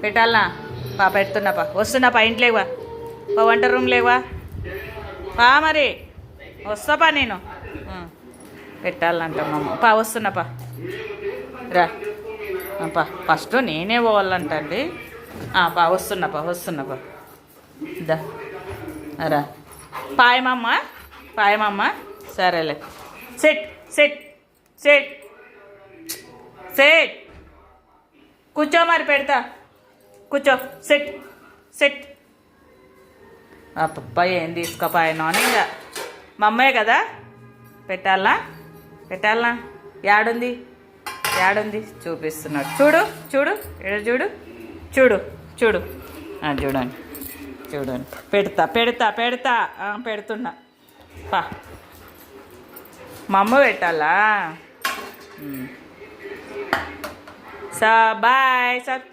పెట్టాలనా పా పెడుతున్నా పా వస్తున్నా పా ఇంట్లోవా పా వంట రూమ్ లేవా పా మరి వస్తా నేను పెట్టాలంట మమ్మ పా వస్తున్నా పా రా పా ఫస్ట్ నేనే పోవాలంటండి పా వస్తున్నా పా దా రా పాయమమ్మ సరేలే సెట్ సెట్ సెట్ సెట్ కూర్చో మరి పెడతా కూర్చో సెట్ సెట్ పప్ప ఏం తీసుకోపాయను అని ఇంకా మా అమ్మాయి కదా పెట్టాలనా యాడుంది చూపిస్తున్నాడు చూడు ఎడ చూడు చూడండి పెడతా పెడుతున్నా పా మా అమ్మ పెట్టాలా బాయ్ సబ్స్క్రైబ్